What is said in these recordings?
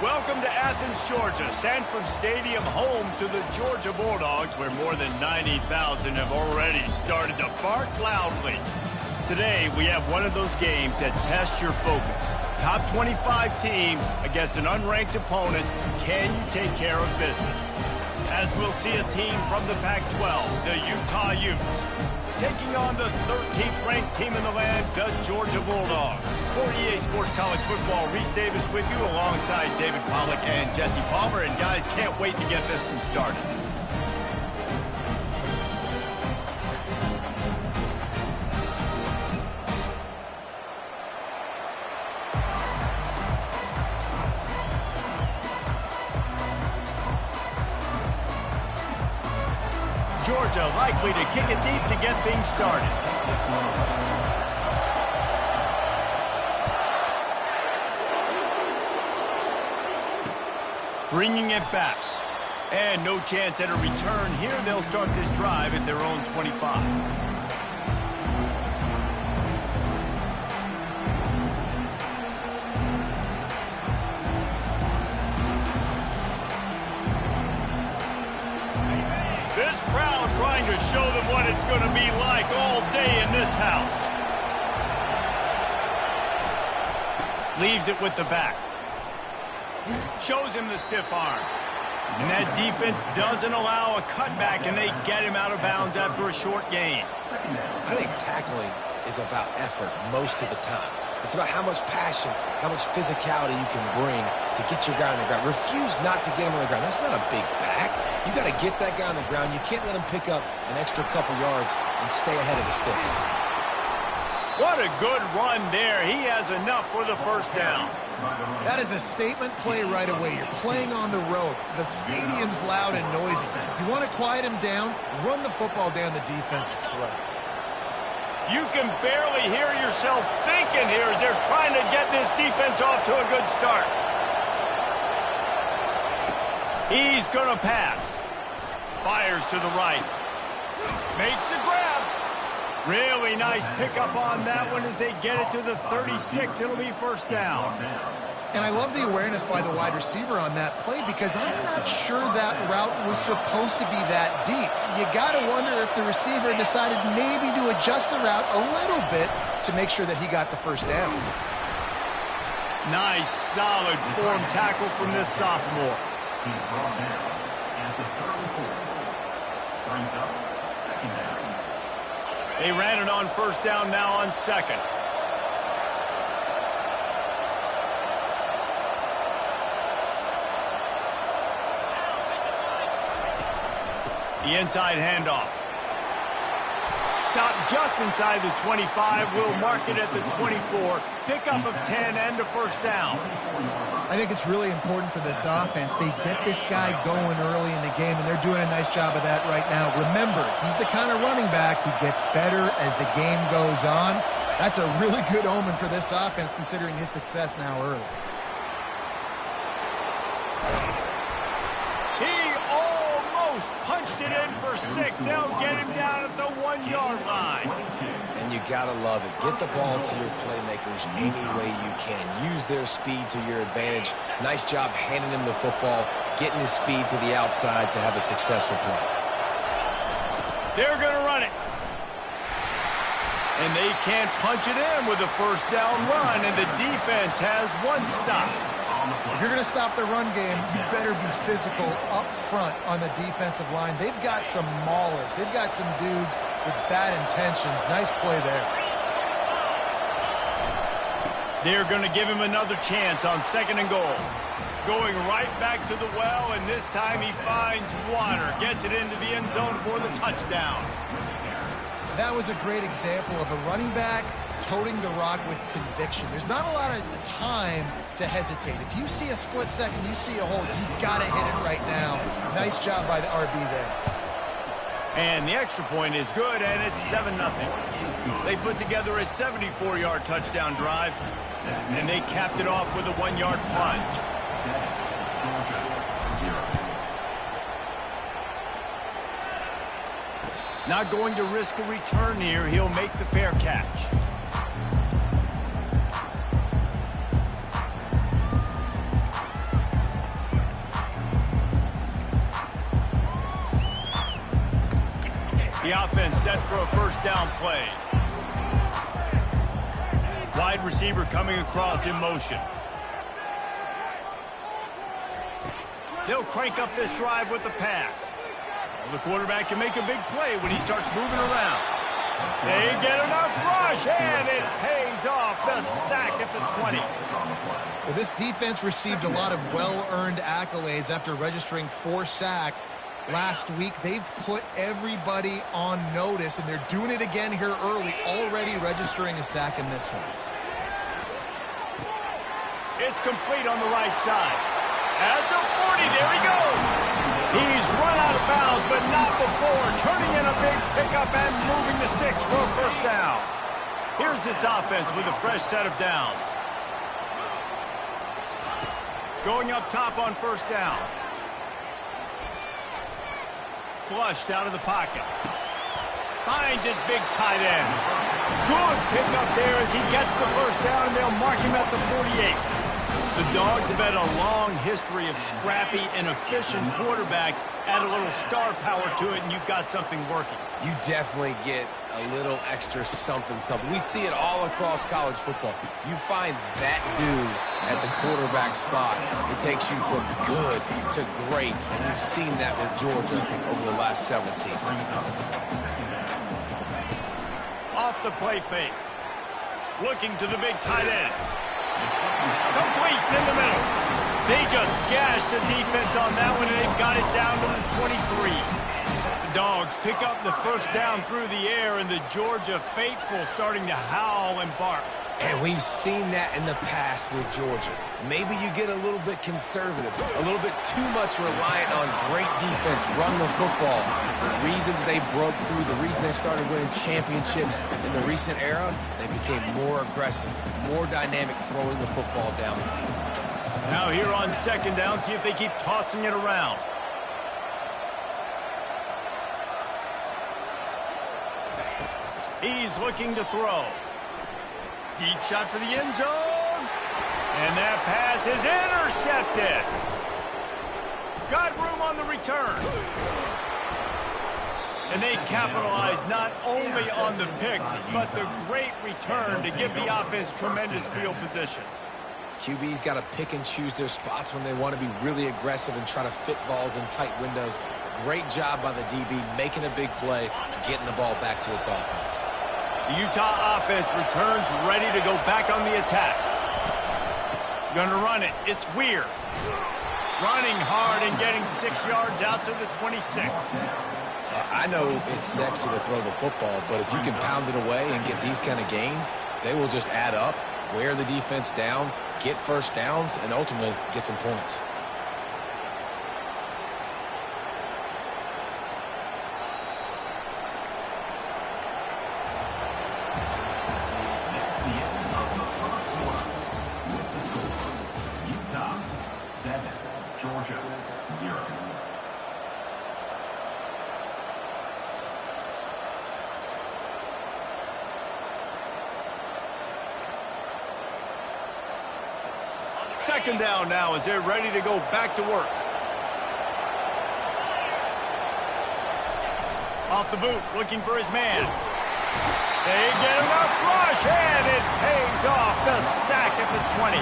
Welcome to Athens, Georgia, Sanford Stadium, home to the Georgia Bulldogs, where more than 90,000 have already started to bark loudly. Today, we have one of those games that tests your focus. Top 25 team against an unranked opponent. Can you take care of business? As we'll see a team from the Pac-12, the Utah Utes, taking on the 13th ranked team in the land, the Georgia Bulldogs. For EA Sports College Football, Reese Davis with you alongside David Pollack and Jesse Palmer. And guys, can't wait to get this one started. Georgia likely to kick it deep to get things started. Bringing it back. And no chance at a return here. They'll start this drive at their own 25. This crowd trying to show them what it's going to be like all day in this house. Leaves it with the back. Shows him the stiff arm. And that defense doesn't allow a cutback, and they get him out of bounds after a short gain. I think tackling is about effort most of the time. It's about how much passion, how much physicality you can bring to get your guy on the ground. Refuse not to get him on the ground. That's not a big back. You got to get that guy on the ground. You can't let him pick up an extra couple yards and stay ahead of the sticks. What a good run there. He has enough for the first down. That is a statement play right away. You're playing on the road. The stadium's loud and noisy. You want to quiet him down, run the football down the defense's throat. You can barely hear yourself thinking here as they're trying to get this defense off to a good start. He's going to pass. Fires to the right. Makes the grab. Really nice pickup on that one as they get it to the 36. It'll be first down. And I love the awareness by the wide receiver on that play because I'm not sure that route was supposed to be that deep. You got to wonder if the receiver decided maybe to adjust the route a little bit to make sure that he got the first down. Nice, solid form tackle from this sophomore. He's brought down at the 34. Brings up second down. They ran it on first down, now on second. The inside handoff. Stop just inside the 25. We'll mark it at the 24. Pickup of 10 and a first down. I think it's really important for this offense. They get this guy going early in the game, and they're doing a nice job of that right now. Remember, he's the kind of running back who gets better as the game goes on. That's a really good omen for this offense, considering his success now early. He almost punched it in for 6. They'll get him down at the 1-yard line. And you got to love it. Get the ball to your playmakers any way you can. Use their speed to your advantage. Nice job handing him the football, getting his speed to the outside to have a successful play. They're going to run it. And they can't punch it in with a first down run, and the defense has one stop. If you're going to stop the run game, you better be physical up front on the defensive line. They've got some maulers. They've got some dudes with bad intentions. Nice play there. They're going to give him another chance on second and goal. Going right back to the well, and this time he finds water. Gets it into the end zone for the touchdown. That was a great example of a running back toting the rock with conviction. There's not a lot of time to hesitate. If you see a split second, you see a hole, you've got to hit it right now. Nice job by the RB there. And the extra point is good, and it's 7-0. They put together a 74-yard touchdown drive, and they capped it off with a 1-yard plunge. Not going to risk a return here. He'll make the fair catch. The offense set for a first down play. Wide receiver coming across in motion. They'll crank up this drive with the pass. The quarterback can make a big play when he starts moving around. They get enough rush, and it pays off. The sack at the 20. Well, this defense received a lot of well-earned accolades after registering 4 sacks last week. They've put everybody on notice, and they're doing it again here early, already registering a sack in this one. It's complete on the right side. At the 40, there he goes. He's run out of bounds, but not before. Turning in a big pickup and moving the sticks for a first down. Here's this offense with a fresh set of downs. Going up top on first down. Flushed out of the pocket. Finds his big tight end. Good pickup there as he gets the first down, and they'll mark him at the 48. The Dogs have had a long history of scrappy and efficient quarterbacks. Add a little star power to it, and you've got something working. You definitely get a little extra something. We see it all across college football. You find that dude at the quarterback spot, it takes you from good to great, and you've seen that with Georgia over the last several seasons. Off the play fake. Looking to the big tight end. Complete in the middle. They just gashed the defense on that one, and they've got it down to the 23. The Dogs pick up the first down through the air, and the Georgia faithful starting to howl and bark. And we've seen that in the past with Georgia. Maybe you get a little bit conservative, a little bit too much reliant on great defense, run the football. The reason that they broke through, the reason they started winning championships in the recent era, they became more aggressive, more dynamic throwing the football down the field. Now here on second down, see if they keep tossing it around. He's looking to throw. Deep shot for the end zone. And that pass is intercepted. Got room on the return. And they capitalize not only on the pick, but the great return to give the offense tremendous field position. QB's got to pick and choose their spots when they want to be really aggressive and try to fit balls in tight windows. Great job by the DB making a big play, getting the ball back to its offense. The Utah offense returns ready to go back on the attack. Gonna run it. It's Weir. Running hard and getting 6 yards out to the 26. I know it's sexy to throw the football, but if you can pound it away and get these kind of gains, they will just add up, wear the defense down, get first downs, and ultimately get some points. Second down now as they're ready to go back to work. Off the boot, looking for his man. They get enough rush, and it pays off. The sack at the 20.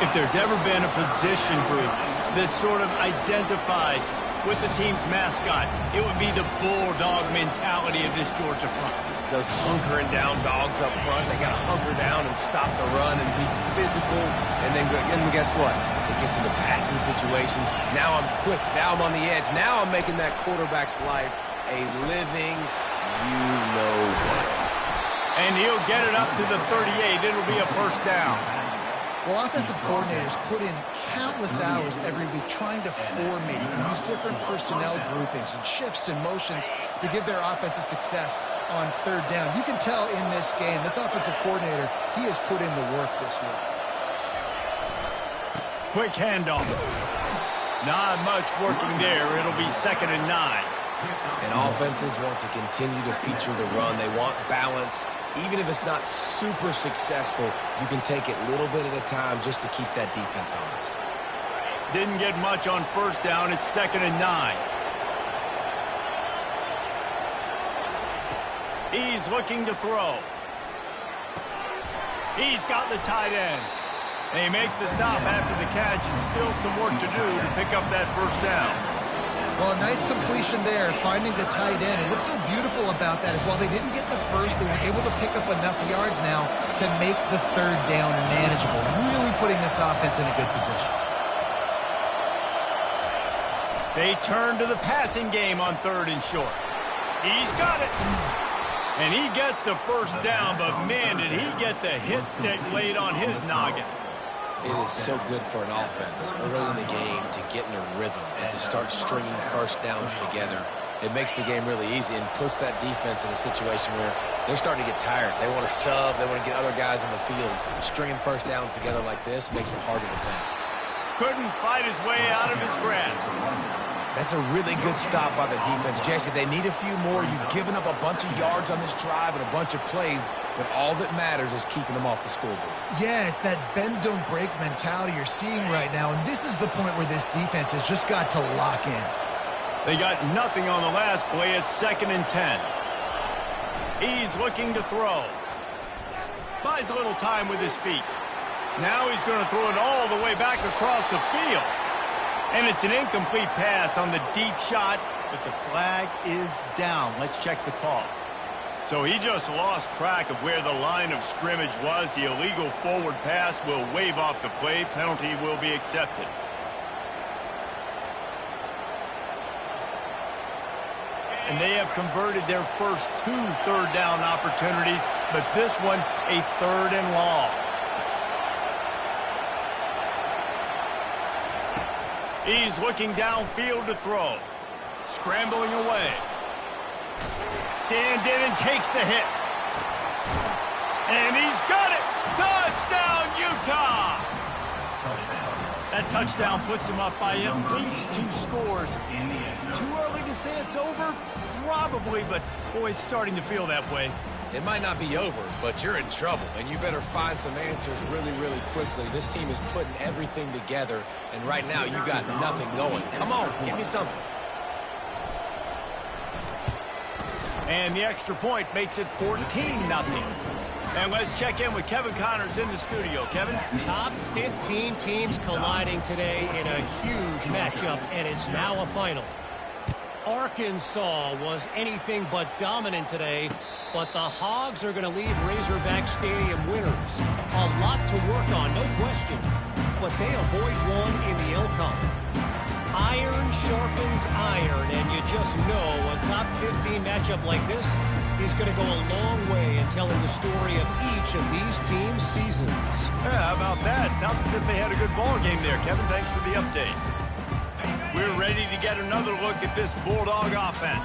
If there's ever been a position group that sort of identifies with the team's mascot, it would be the bulldog mentality of this Georgia front. Those hunkering down dogs up front, they got to hunker down and stop the run and be physical. And then guess what? It gets into passing situations. Now I'm quick. Now I'm on the edge. Now I'm making that quarterback's life a living you-know-what. And he'll get it up to the 38. It'll be a first down. Well, offensive coordinators put in countless hours every week trying to formate and use different personnel groupings and shifts and motions to give their offense a success on third down. You can tell in this game, this offensive coordinator, he has put in the work this week. Quick handoff. Not much working there. It'll be 2nd and 9. And offenses want to continue to feature the run. They want balance. Even if it's not super successful, you can take it little bit at a time just to keep that defense honest. Didn't get much on first down. It's 2nd and 9. He's looking to throw. He's got the tight end. They make the stop after the catch, and still some work to do to pick up that first down. Well, a nice completion there, finding the tight end. And what's so beautiful about that is while they didn't get the first, they were able to pick up enough yards now to make the third down manageable, really putting this offense in a good position. They turn to the passing game on 3rd and short. He's got it. And he gets the first down, but man, did he get the hit stick laid on his noggin. It is so good for an offense early in the game to get in a rhythm and to start stringing first downs together. It makes the game really easy and puts that defense in a situation where they're starting to get tired. They want to sub. They want to get other guys in the field. Stringing first downs together like this makes it hard to defend. Couldn't fight his way out of his grasp. That's a really good stop by the defense. Jesse, they need a few more. You've given up a bunch of yards on this drive and a bunch of plays, but all that matters is keeping them off the scoreboard. Yeah, it's that bend, don't break mentality you're seeing right now, and this is the point where this defense has just got to lock in. They got nothing on the last play. It's 2nd and 10. He's looking to throw. Buys a little time with his feet. Now he's going to throw it all the way back across the field. And it's an incomplete pass on the deep shot, but the flag is down. Let's check the call. So he just lost track of where the line of scrimmage was. The illegal forward pass will wave off the play. Penalty will be accepted. And they have converted their first 2 third down opportunities, but this one a 3rd and long. He's looking downfield to throw. Scrambling away. Stands in and takes the hit. And he's got it! Touchdown, Utah! That touchdown puts them up by at least 2 scores. Too early to say it's over? Probably, but boy, it's starting to feel that way. It might not be over, but you're in trouble, and you better find some answers really, really quickly. This team is putting everything together, and right now you got nothing going. Come on, give me something. And the extra point makes it 14-0. And let's check in with Kevin Connors in the studio. Kevin? Top 15 teams colliding today in a huge matchup, and it's now a final. Arkansas was anything but dominant today, but the Hogs are going to leave Razorback Stadium winners. A lot to work on, no question, but they avoid one in the Elcon. Iron sharpens iron, and you just know a top 15 matchup like this is going to go a long way in telling the story of each of these teams' seasons. Yeah, how about that? Sounds as if they had a good ball game there, Kevin. Thanks for the update. We're ready to get another look at this Bulldog offense.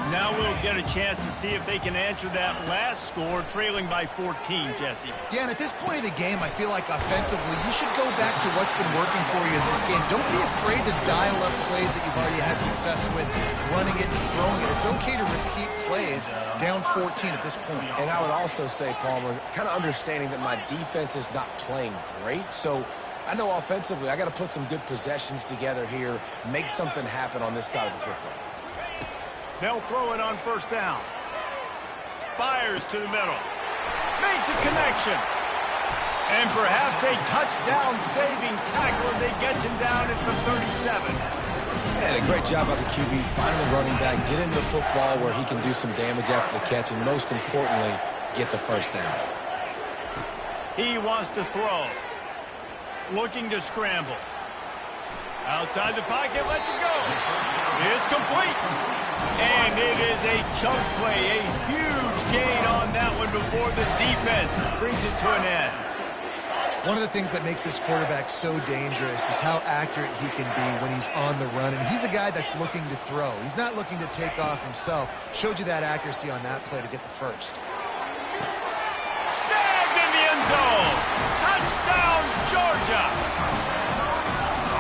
Now we'll get a chance to see if they can answer that last score, trailing by 14, Jesse. Yeah, and at this point of the game, I feel like offensively, you should go back to what's been working for you in this game. Don't be afraid to dial up plays that you've already had success with, running it and throwing it. It's okay to repeat plays down 14 at this point. And I would also say, Palmer, kind of understanding that my defense is not playing great, so I know offensively I got to put some good possessions together here, make something happen on this side of the football. They'll throw it on first down. Fires to the middle. Makes a connection. And perhaps a touchdown-saving tackle as they get him down at the 37. And a great job by the QB, finding the running back, get into the football where he can do some damage after the catch, and most importantly, get the first down. He wants to throw. Looking to scramble. Outside the pocket, lets it go. It's complete. And it is a chunk play, a huge gain on that one before the defense brings it to an end. One of the things that makes this quarterback so dangerous is how accurate he can be when he's on the run. And he's a guy that's looking to throw. He's not looking to take off himself. Showed you that accuracy on that play to get the first. Snagged in the end zone. Touchdown, Georgia.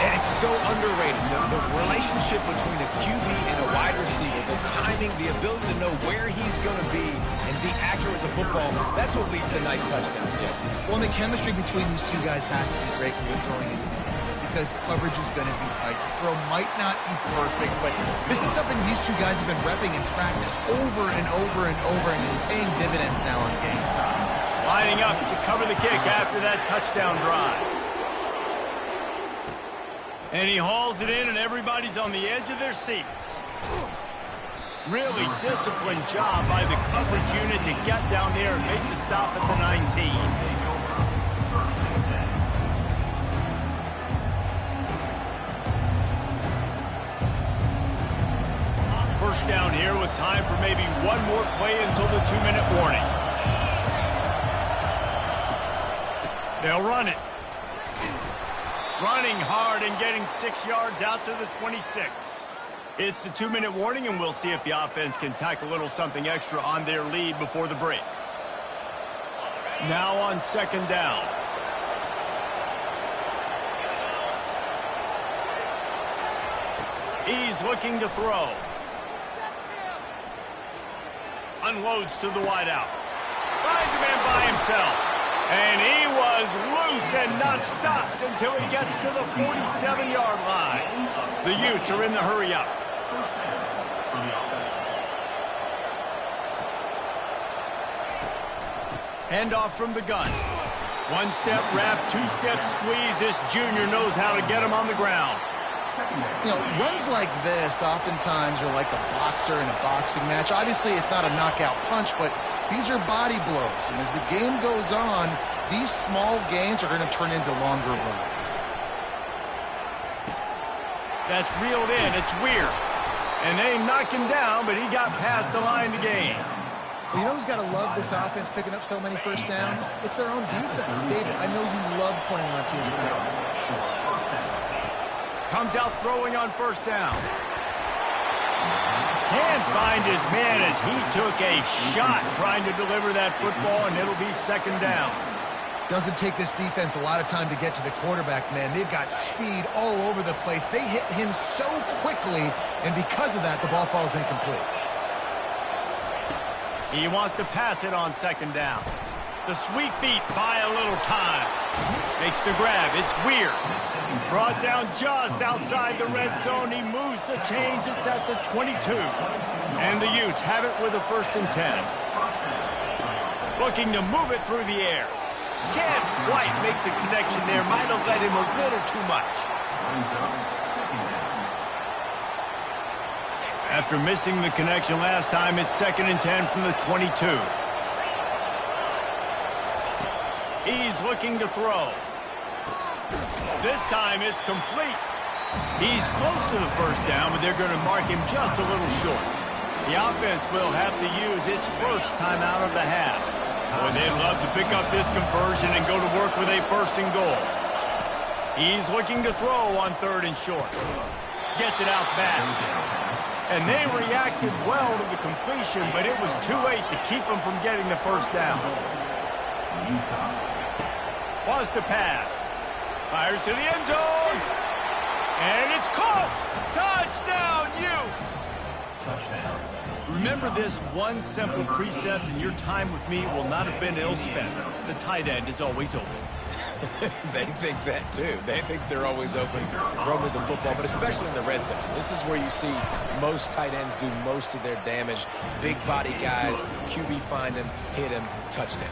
And it's so underrated. The relationship between a QB and a wide receiver, the timing, the ability to know where he's going to be and be accurate with the football, that's what leads to nice touchdowns, Jesse. Well, the chemistry between these two guys has to be great when you're throwing into the game. because coverage is going to be tight. The throw might not be perfect, but this is something these two guys have been repping in practice over and over and over, and it's paying dividends now in game. Lining up to cover the kick after that touchdown drive. And he hauls it in, and everybody's on the edge of their seats. Really disciplined job by the coverage unit to get down there and make the stop at the 19. First down here with time for maybe one more play until the 2-minute warning. They'll run it. Running hard and getting 6 yards out to the 26. It's the 2-minute warning, and we'll see if the offense can tack a little something extra on their lead before the break. Now on second down. He's looking to throw. Unloads to the wideout. Finds a man by himself. And he was loose and not stopped until he gets to the 47-yard line. The Utes are in the hurry-up. Handoff from the gun. One-step wrap, two-step squeeze. This junior knows how to get him on the ground. You know, runs like this oftentimes are like a boxer in a boxing match. Obviously, it's not a knockout punch, but these are body blows. And as the game goes on, these small gains are going to turn into longer runs. That's reeled in. It's weird. And they knock him down, but he got past the line to gain. Well, you know who's got to love this offense picking up so many first downs? It's their own defense. David, I know you love playing on teams with their offenses. Comes out throwing on first down. Can't find his man as he took a shot trying to deliver that football, and it'll be second down. Doesn't take this defense a lot of time to get to the quarterback, man. They've got speed all over the place. They hit him so quickly, and because of that, the ball falls incomplete. He wants to pass it on second down. The sweet feet buy a little time. Makes the grab. It's Weir. Brought down just outside the red zone. He moves the chains. It's at the 22. And the Utes have it with a 1st and 10. Looking to move it through the air. Can't quite make the connection there. Might have let him a little too much. After missing the connection last time, it's 2nd and 10 from the 22. He's looking to throw. This time it's complete. He's close to the first down, but they're going to mark him just a little short. The offense will have to use its first timeout of the half. Boy, they'd love to pick up this conversion and go to work with a 1st and goal. He's looking to throw on 3rd and short. Gets it out fast. And they reacted well to the completion, but it was too late to keep them from getting the first down. Was to pass. Fires to the end zone. And it's caught. Touchdown, Utes. Touchdown. Remember this one simple precept, and your time with me will not have been ill spent. The tight end is always open. They think that, too. They think they're always open, throwing the football, but especially in the red zone. This is where you see most tight ends do most of their damage. Big body guys, QB find them, hit him, touchdown.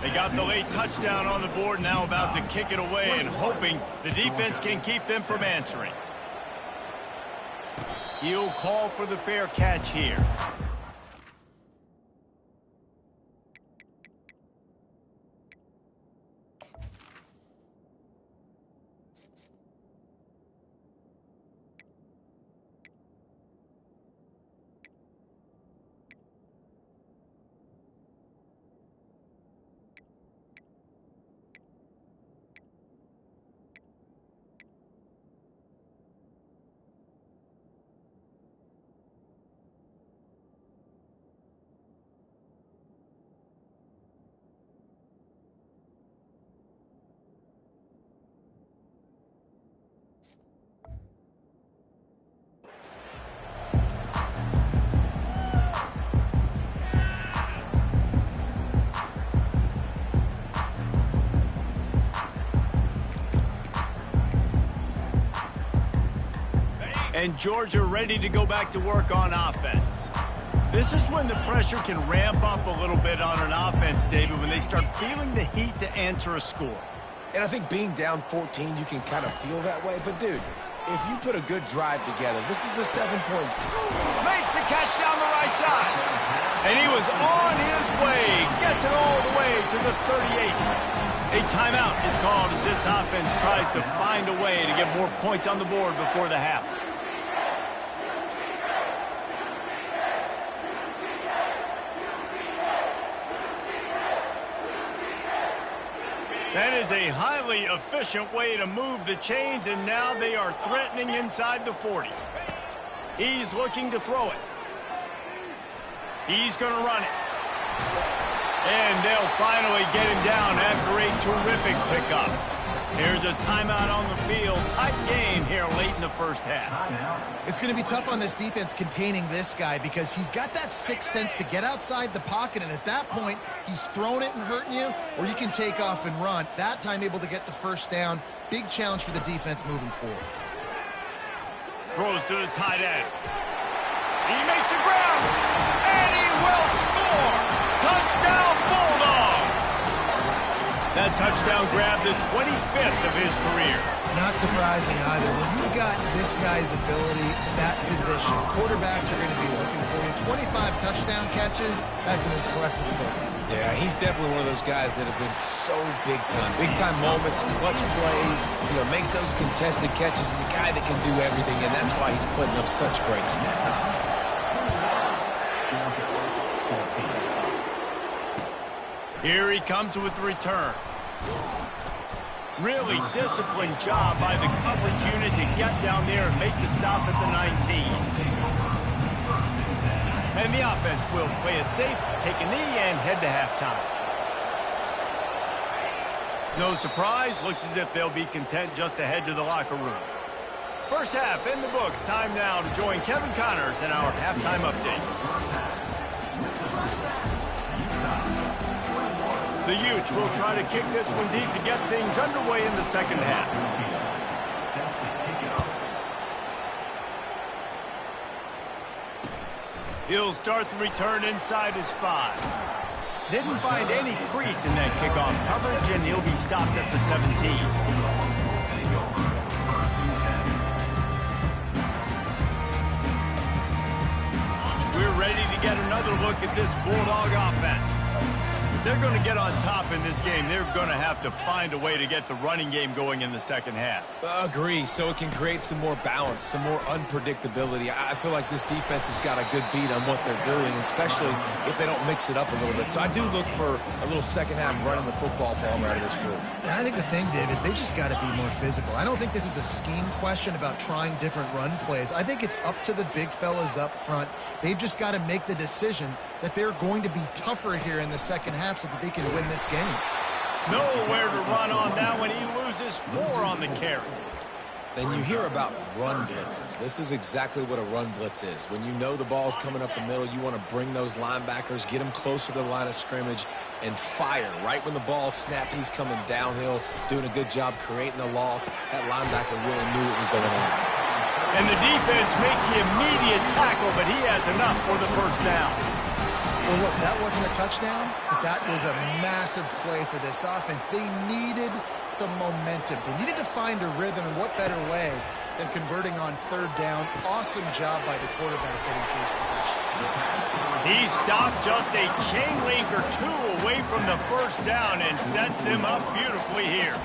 They got the late touchdown on the board, now about to kick it away and hoping the defense can keep them from answering. He'll call for the fair catch here. And Georgia ready to go back to work on offense. This is when the pressure can ramp up a little bit on an offense, David, when they start feeling the heat to answer a score. And I think being down 14, you can kind of feel that way. But, dude, if you put a good drive together, this is a 7-point. Makes the catch down the right side. And he was on his way. Gets it all the way to the 38. A timeout is called as this offense tries to find a way to get more points on the board before the half. That is a highly efficient way to move the chains, and now they are threatening inside the 40. He's looking to throw it. He's going to run it. And they'll finally get him down after a terrific pickup. Here's a timeout on the field. Tight game here late in the first half. It's going to be tough on this defense containing this guy because he's got that sixth sense to get outside the pocket, and at that point, he's throwing it and hurting you, or you can take off and run. That time able to get the first down. Big challenge for the defense moving forward. Throws to the tight end. He makes the grab, and he will score. Touchdown, Bulldogs. That touchdown grab, the 25th of his career. Not surprising either. When you've got this guy's ability, that position, quarterbacks are going to be looking for you. 25 touchdown catches, that's an impressive thing. Yeah, he's definitely one of those guys that have been so big time. Big time moments, clutch plays, makes those contested catches. He's a guy that can do everything, and that's why he's putting up such great stats. Here he comes with the return. Really disciplined job by the coverage unit to get down there and make the stop at the 19. And the offense will play it safe, take a knee, and head to halftime. No surprise, looks as if they'll be content just to head to the locker room. First half in the books. Time now to join Kevin Connors in our halftime update. The Utes will try to kick this one deep to get things underway in the second half. He'll start the return inside his 5. Didn't find any crease in that kickoff coverage, and he'll be stopped at the 17. We're ready to get another look at this Bulldog offense. If they're going to get on top in this game, they're going to have to find a way to get the running game going in the second half. Agree, so it can create some more balance, some more unpredictability. I feel like this defense has got a good beat on what they're doing, especially if they don't mix it up a little bit. So I do look for a little second half running the football ball out of this group. And I think the thing, Dave, is they just got to be more physical. I don't think this is a scheme question about trying different run plays. I think it's up to the big fellas up front. They've just got to make the decision that they're going to be tougher here in the second half so that they can win this game. Nowhere to run on that one. He loses 4 on the carry. Then you hear about run blitzes. This is exactly what a run blitz is. When you know the ball's coming up the middle, you want to bring those linebackers, get them closer to the line of scrimmage, and fire. Right when the ball snapped, he's coming downhill, doing a good job creating the loss. That linebacker really knew what was going on. And the defense makes the immediate tackle, but he has enough for the first down. Well, look, that wasn't a touchdown, but that was a massive play for this offense. They needed some momentum. They needed to find a rhythm, and what better way than converting on third down. Awesome job by the quarterback getting to his possession. He stopped just a chain link or 2 away from the first down and sets them up beautifully here.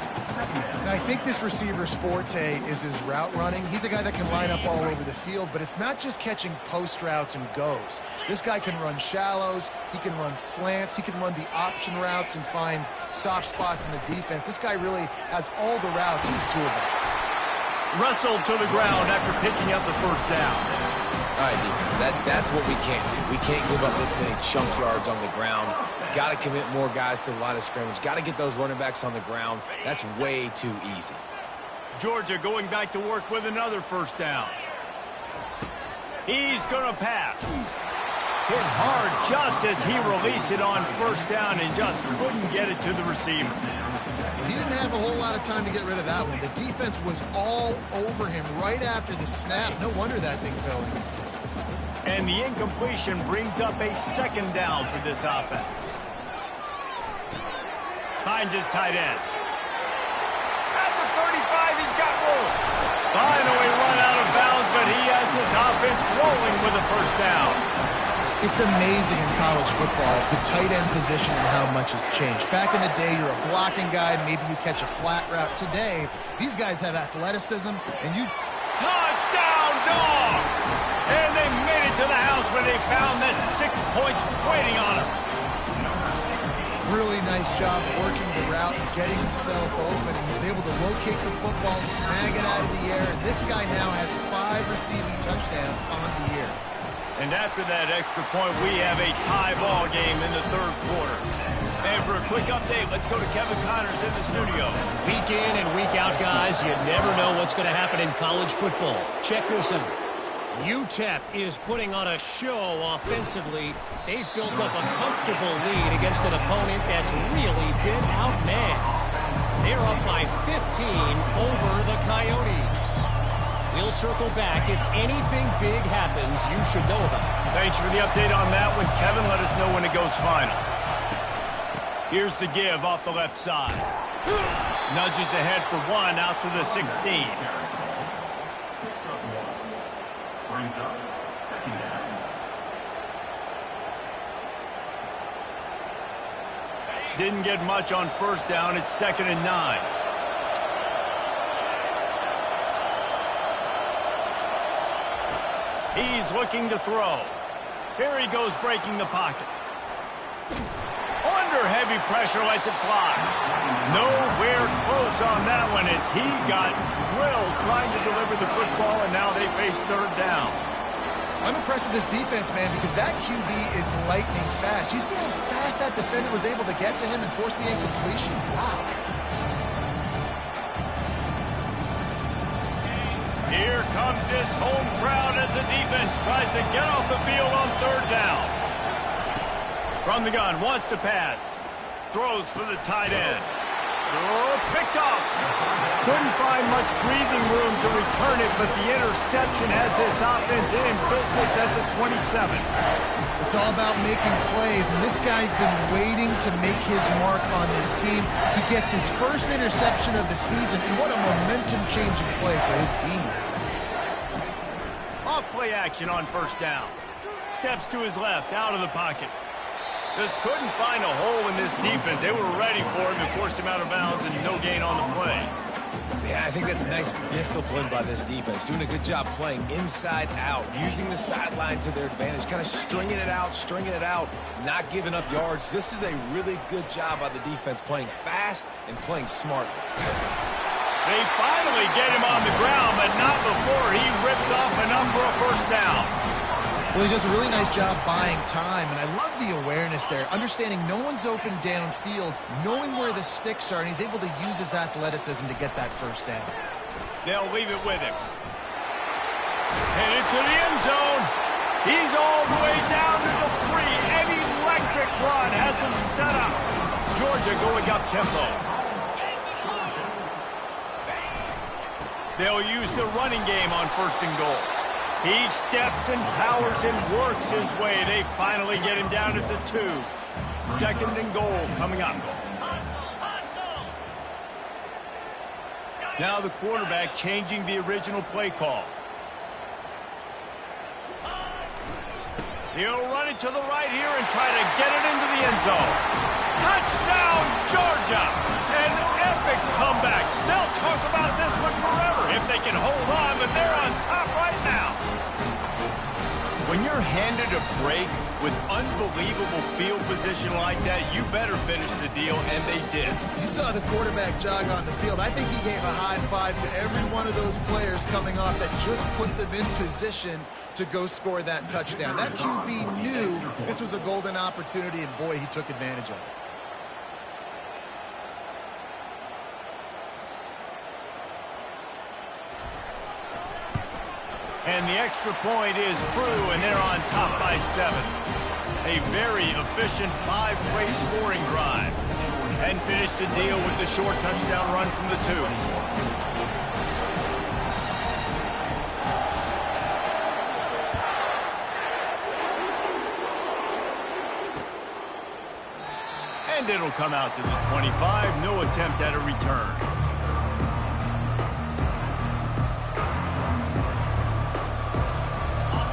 And I think this receiver's forte is his route running. He's a guy that can line up all over the field, but it's not just catching post routes and goes. This guy can run shallows, he can run slants, he can run the option routes and find soft spots in the defense. This guy really has all the routes in his toolbox. Wrestled to the ground after picking up the first down. All right, defense, that's what we can't do. We can't give up this many chunk yards on the ground. Got to commit more guys to the line of scrimmage. Got to get those running backs on the ground. That's way too easy. Georgia going back to work with another first down. He's going to pass. Hit hard just as he released it on first down and just couldn't get it to the receiver. He didn't have a whole lot of time to get rid of that one. The defense was all over him right after the snap. No wonder that thing fell in. And the incompletion brings up a second down for this offense. Finds his tight end. At the 35, he's got room. Finally run out of bounds, but he has his offense rolling with a first down. It's amazing in college football, the tight end position and how much has changed. Back in the day, you're a blocking guy, maybe you catch a flat route. Today, these guys have athleticism, and you... Touchdown, Dogs! And they made it to the house where they found that 6 points waiting on them. Really nice job working the route, getting himself open, and he was able to locate the football, snag it out of the air, and this guy now has 5 receiving touchdowns on the year. And after that extra point, we have a tie ball game in the third quarter. And for a quick update, let's go to Kevin Connors in the studio. Week in and week out, guys, you never know what's going to happen in college football. Check this out. UTEP is putting on a show offensively. They've built up a comfortable lead against an opponent that's really been outmanned. They're up by 15 over the Coyotes. We'll circle back. If anything big happens, you should know about it. Thanks for the update on that one, Kevin. Let us know when it goes final. Here's the give off the left side. Nudges ahead for 1 out to the 16. Brings up second down. Didn't get much on first down. It's 2nd and 9. He's looking to throw. Here he goes, breaking the pocket. Under heavy pressure, lets it fly. Nowhere close on that one as he got drilled trying to deliver the football, and now they face third down. I'm impressed with this defense, man, because that QB is lightning fast. You see how fast that defender was able to get to him and force the incompletion? Wow. Here comes this home crowd as the defense tries to get off the field on third down. From the gun, wants to pass. Throws for the tight end. Oh, picked off. Couldn't find much breathing room to return it, but the interception has this offense in business at the 27. It's all about making plays, and this guy's been waiting to make his mark on this team. He gets his first interception of the season, and what a momentum-changing play for his team. Off-play action on first down. Steps to his left, out of the pocket. Just couldn't find a hole in this defense. They were ready for him and forced him out of bounds, and no gain on the play. Yeah, I think that's nice discipline by this defense. Doing a good job playing inside out, using the sideline to their advantage, kind of stringing it out, not giving up yards. This is a really good job by the defense, playing fast and playing smartly. They finally get him on the ground, but not before he rips off enough for a first down. Well, he does a really nice job buying time, and I love the awareness there, understanding no one's open downfield, knowing where the sticks are, and he's able to use his athleticism to get that first down. They'll leave it with him. And into the end zone. He's all the way down to the 3. An electric run has him set up. Georgia going up tempo. They'll use the running game on 1st and goal. He steps and powers and works his way. They finally get him down at the 2. 2nd and goal coming up. Now the quarterback changing the original play call. He'll run it to the right here and try to get it into the end zone. Touchdown, Georgia! An epic comeback. They'll talk about this one forever if they can hold on, but they're on top right now. When you're handed a break with unbelievable field position like that, you better finish the deal, and they did. You saw the quarterback jog on the field. I think he gave a high five to every one of those players coming off that just put them in position to go score that touchdown. That QB knew this was a golden opportunity, and boy, he took advantage of it. And the extra point is true, and they're on top by 7. A very efficient 5-play scoring drive. And finish the deal with the short touchdown run from the 2. And it'll come out to the 25. No attempt at a return.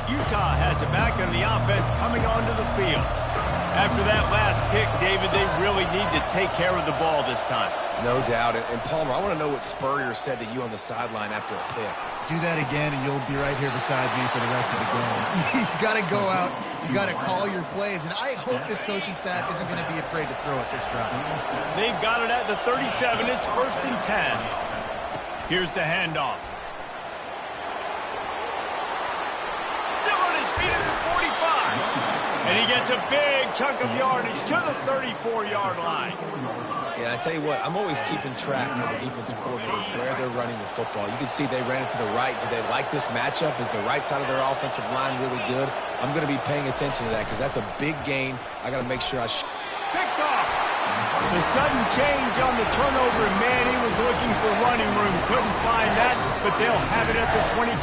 Utah has it back on the offense coming onto the field. After that last pick, David, they really need to take care of the ball this time. No doubt. And Palmer, I want to know what Spurrier said to you on the sideline after a pick. Do that again, and you'll be right here beside me for the rest of the game. You got to go out. You got to call your plays. And I hope this coaching staff isn't going to be afraid to throw it this drive. They've got it at the 37. It's 1st and 10. Here's the handoff. Still on his feet at the 45. And he gets a big chunk of yardage to the 34-yard line. Yeah, I tell you what, I'm always keeping track as a defensive coordinator where they're running the football. You can see they ran it to the right. Do they like this matchup? Is the right side of their offensive line really good? I'm going to be paying attention to that because that's a big gain. I got to make sure I... Picked off. The sudden change on the turnover, and man, he was looking for running room. Couldn't find that, but they'll have it at the 22.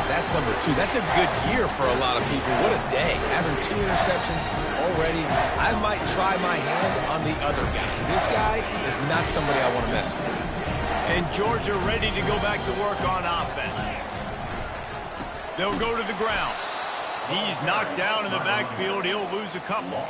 That's number 2. That's a good year for a lot of people. What a day. Having 2 interceptions already. I might try my hand on the other guy. This guy is not somebody I want to mess with. And Georgia ready to go back to work on offense. They'll go to the ground. He's knocked down in the backfield. He'll lose a couple.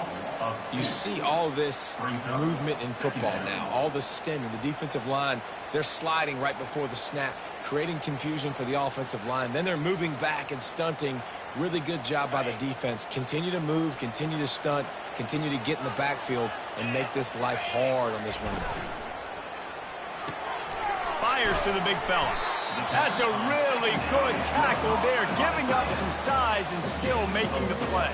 You see all this movement in football now. All the stemming. The defensive line, they're sliding right before the snap, creating confusion for the offensive line. Then they're moving back and stunting. Really good job by the defense. Continue to move, continue to stunt, continue to get in the backfield, and make this life hard on this running back. Fires to the big fella. That's a really good tackle there, giving up some size and still making the play.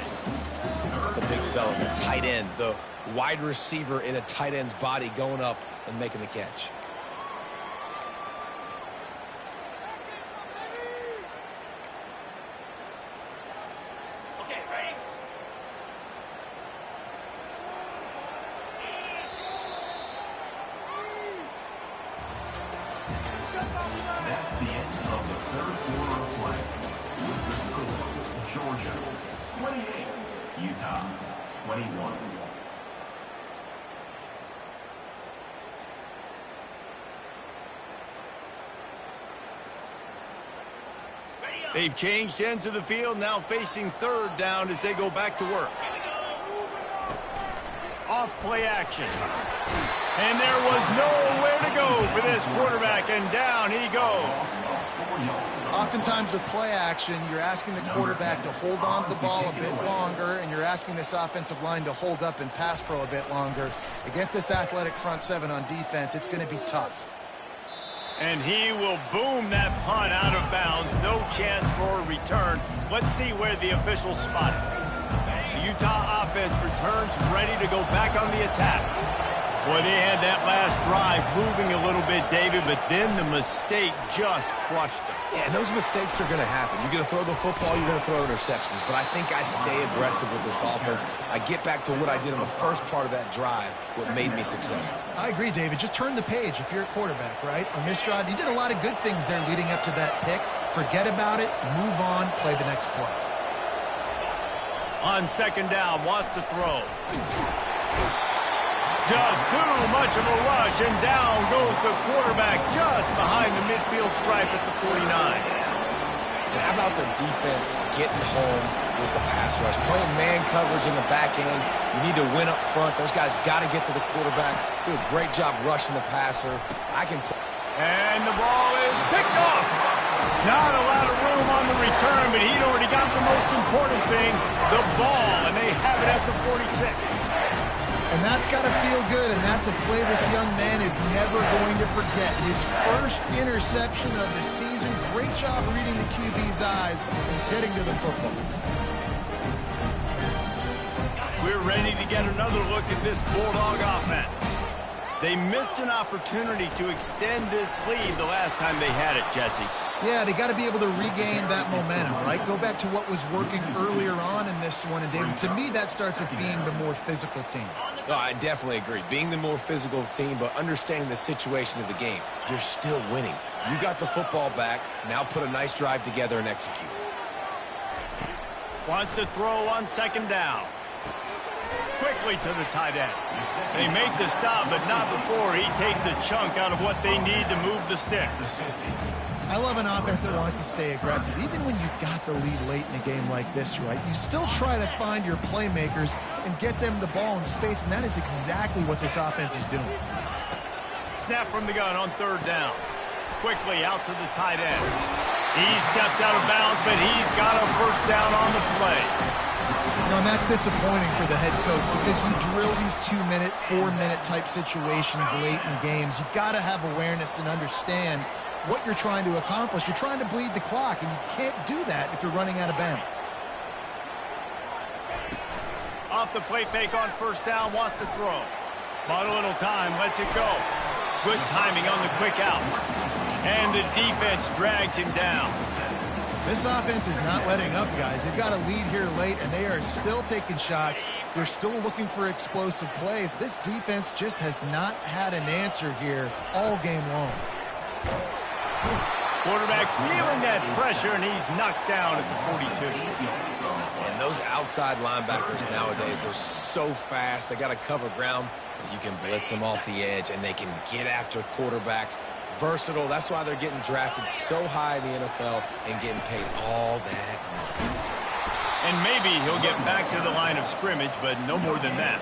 The big fella, the tight end, the wide receiver in a tight end's body going up and making the catch. That's the end of the 3rd quarter of play. With the score, Georgia 28, Utah 21. They've changed ends of the field, now facing 3rd down as they go back to work. Off play action. And there was nowhere to go for this quarterback, and down he goes. Oftentimes with play action, you're asking the quarterback to hold on to the ball a bit longer, and you're asking this offensive line to hold up and pass pro a bit longer. Against this athletic front 7 on defense, it's going to be tough. And he will boom that punt out of bounds. No chance for a return. Let's see where the officials spot it. The Utah offense returns ready to go back on the attack. Boy, they had that last drive moving a little bit, David, but then the mistake just crushed them. Yeah, and those mistakes are going to happen. You're going to throw the football, you're going to throw interceptions. But I think I stay aggressive with this offense. I get back to what I did on the first part of that drive, what made me successful. I agree, David. Just turn the page if you're a quarterback, right? On this drive, you did a lot of good things there leading up to that pick. Forget about it, move on, play the next play. On 2nd down, wants to throw. Just too much of a rush, and down goes the quarterback just behind the midfield stripe at the 49. And how about the defense getting home with the pass rush? Playing man coverage in the back end. You need to win up front. Those guys got to get to the quarterback. Do a great job rushing the passer. And the ball is picked off. Not a lot of room on the return, but he'd already got the most important thing, the ball, and they have it at the 46. And that's got to feel good, and that's a play this young man is never going to forget. His first interception of the season. Great job reading the QB's eyes and getting to the football. We're ready to get another look at this Bulldog offense. They missed an opportunity to extend this lead the last time they had it, Jesse. Yeah, they got to be able to regain that momentum, right? Go back to what was working earlier on in this one. And, David, to me, that starts with being the more physical team. No, I definitely agree. Being the more physical team, but understanding the situation of the game. You're still winning. You got the football back. Now put a nice drive together and execute. Wants to throw on second down. Quickly to the tight end. They make the stop, but not before he takes a chunk out of what they need to move the sticks. I love an offense that wants to stay aggressive. Even when you've got the lead late in a game like this, right, you still try to find your playmakers and get them the ball in space, and that is exactly what this offense is doing. Snap from the gun on third down. Quickly out to the tight end. He steps out of bounds, but he's got a first down on the play. No, and that's disappointing for the head coach because you drill these 2-minute, 4-minute type situations late in games. You've got to have awareness and understand what you're trying to accomplish. You're trying to bleed the clock, and you can't do that if you're running out of bounds. Off the play fake on first down, wants to throw. Bought a little time, lets it go. Good timing on the quick out. And the defense drags him down. This offense is not letting up, guys. They've got a lead here late, and they are still taking shots. They're still looking for explosive plays. This defense just has not had an answer here all game long. Quarterback feeling that pressure, and he's knocked down at the 42. And those outside linebackers nowadays, they're so fast. They got to cover ground. You can blitz them off the edge, and they can get after quarterbacks. Versatile. That's why they're getting drafted so high in the NFL and getting paid all that money. And maybe he'll get back to the line of scrimmage, but no more than that.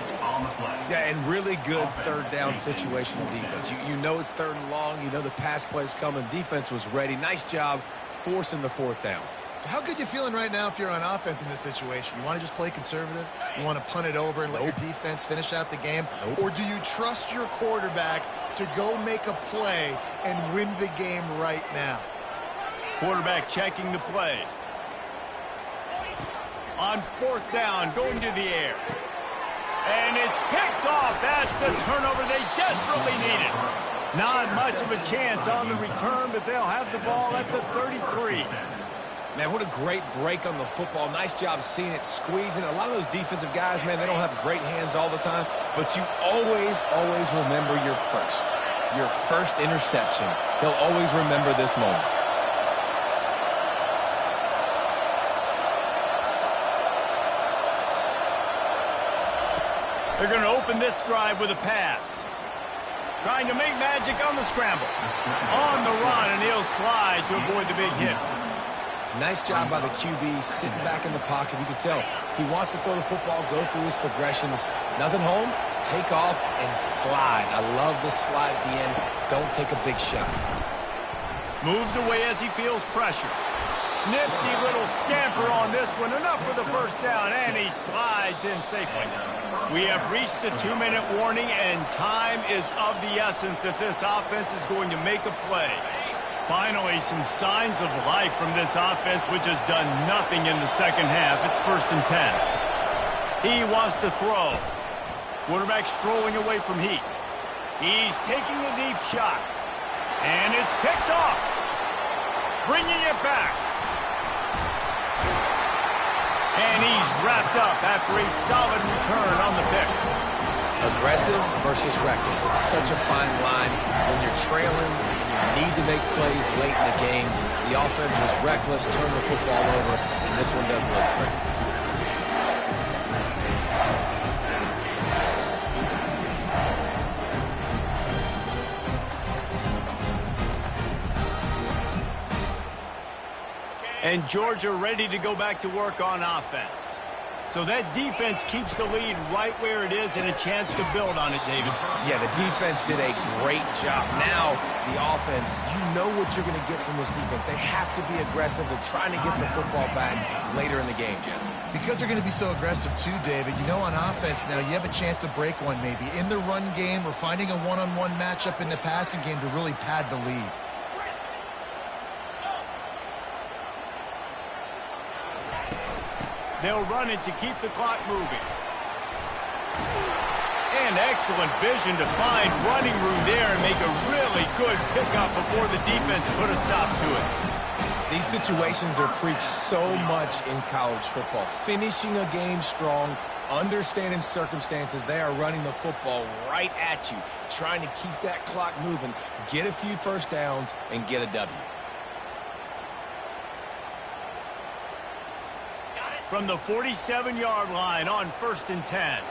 Yeah, and really good third down situational defense. You know it's third and long. You know the pass play's coming. Defense was ready. Nice job forcing the fourth down. So how good you feeling right now if you're on offense in this situation? You want to just play conservative? You want to punt it over and let your defense finish out the game? Or do you trust your quarterback to go make a play and win the game right now? Quarterback checking the play. On fourth down, going to the air. And it's picked off. That's the turnover they desperately needed. Not much of a chance on the return, but they'll have the ball at the 33. Man, what a great break on the football. Nice job seeing it, squeezing. A lot of those defensive guys, man, they don't have great hands all the time, but you always remember your first interception. They'll always remember this moment. They're going to open this drive with a pass. Trying to make magic on the scramble. On the run, and he'll slide to avoid the big hit. Nice job by the QB, sitting back in the pocket. You can tell he wants to throw the football, go through his progressions. Nothing home, take off, and slide. I love the slide at the end. Don't take a big shot. Moves away as he feels pressure. Nifty little scamper on this one. Enough for the first down, and he slides in safely. We have reached the 2-minute warning, and time is of the essence if this offense is going to make a play. Finally, some signs of life from this offense, which has done nothing in the second half. It's 1st and 10. He wants to throw. Quarterback strolling away from heat. He's taking a deep shot. And it's picked off. Bringing it back. And he's wrapped up after a solid return on the pick. Aggressive versus reckless. It's such a fine line when you're trailing. You need to make plays late in the game. The offense was reckless, turned the football over, and this one doesn't look great. And Georgia ready to go back to work on offense. So that defense keeps the lead right where it is and a chance to build on it, David. Yeah, the defense did a great job. Now, the offense, you know what you're going to get from this defense. They have to be aggressive. They're trying to get the football back later in the game, Jesse. Because they're going to be so aggressive too, David. You know, on offense now, you have a chance to break one maybe in the run game or finding a one-on-one matchup in the passing game to really pad the lead. They'll run it to keep the clock moving. And excellent vision to find running room there and make a really good pickup before the defense put a stop to it. These situations are preached so much in college football. Finishing a game strong, understanding circumstances. They are running the football right at you, trying to keep that clock moving, get a few first downs, and get a W. From the 47-yard line on 1st and 10.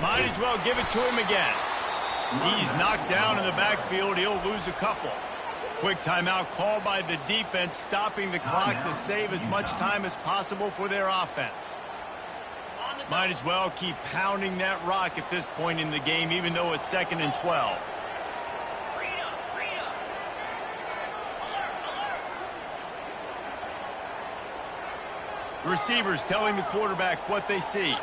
Might as well give it to him again. He's knocked down in the backfield. He'll lose a couple. Quick timeout called by the defense, stopping the clock to save as much time as possible for their offense. Might as well keep pounding that rock at this point in the game, even though it's 2nd and 12. Receivers telling the quarterback what they see.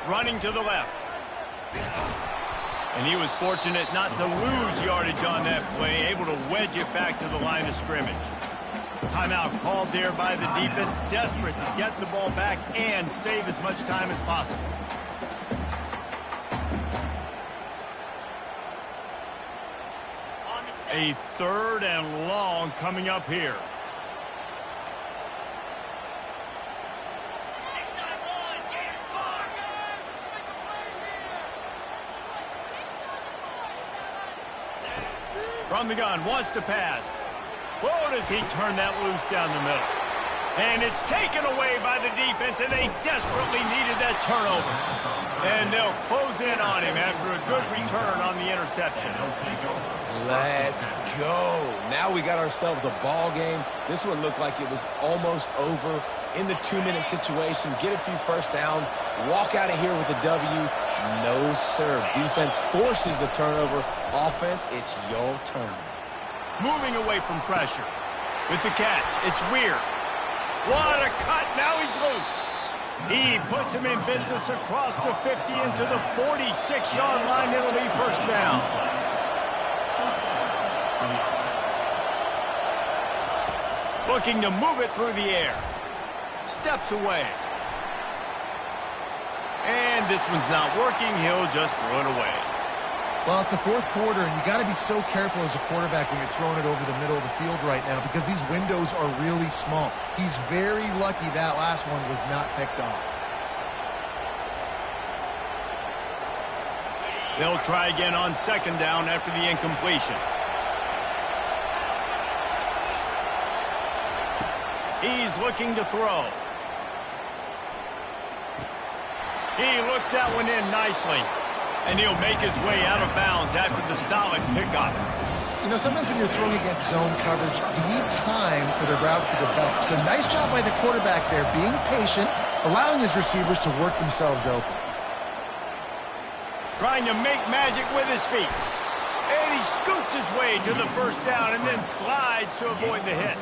Running to the left. And he was fortunate not to lose yardage on that play, able to wedge it back to the line of scrimmage. Timeout called there by the defense, desperate to get the ball back and save as much time as possible. A 3rd and long coming up here. From the gun, wants to pass. Whoa, does he turn that loose down the middle. And it's taken away by the defense, and they desperately needed that turnover. And they'll close in on him after a good return on the interception. Let's go. Now we got ourselves a ball game. This one looked like it was almost over. In the 2-minute situation, get a few first downs, walk out of here with a W. No, sir. Defense forces the turnover. Offense, it's your turn. Moving away from pressure. With the catch, it's Weir. What a cut. Now he's loose. He puts him in business across the 50 into the 46-yard line. It'll be first down. Looking to move it through the air. Steps away. And this one's not working. He'll just throw it away. Well, it's the 4th quarter, and you got to be so careful as a quarterback when you're throwing it over the middle of the field right now because these windows are really small. He's very lucky that last one was not picked off. They'll try again on 2nd down after the incompletion. He's looking to throw. He looks that one in nicely. And he'll make his way out of bounds after the solid pickup. You know, sometimes when you're throwing against zone coverage, you need time for the routes to develop. So nice job by the quarterback there, being patient, allowing his receivers to work themselves open. Trying to make magic with his feet. And he scoots his way to the first down and then slides to avoid the hit.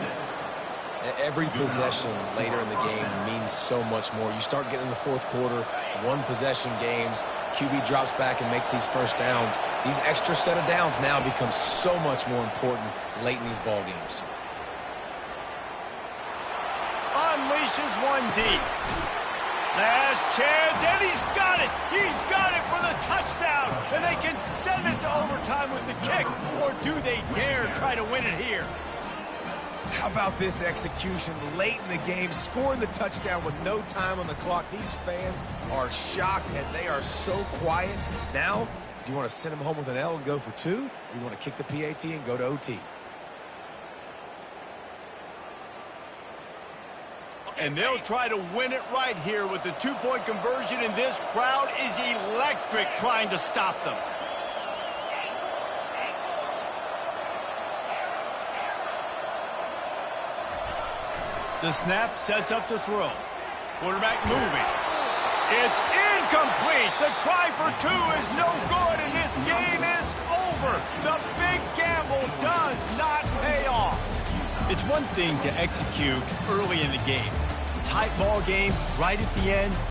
Every possession later in the game means so much more. You start getting in the 4th quarter, 1-possession games, QB drops back and makes these first downs. These extra set of downs now become so much more important late in these ball games. Unleashes one deep. Last chance, and he's got it. He's got it for the touchdown. And they can send it to overtime with the kick. Or do they dare try to win it here? How about this execution late in the game, scoring the touchdown with no time on the clock? These fans are shocked, and they are so quiet. Now, do you want to send them home with an L and go for 2? Or you want to kick the PAT and go to OT? And they'll try to win it right here with the 2-point conversion, and this crowd is electric trying to stop them. The snap sets up the throw. Quarterback moving. It's incomplete. The try for 2 is no good, and this game is over. The big gamble does not pay off. It's one thing to execute early in the game. Tight ball game right at the end.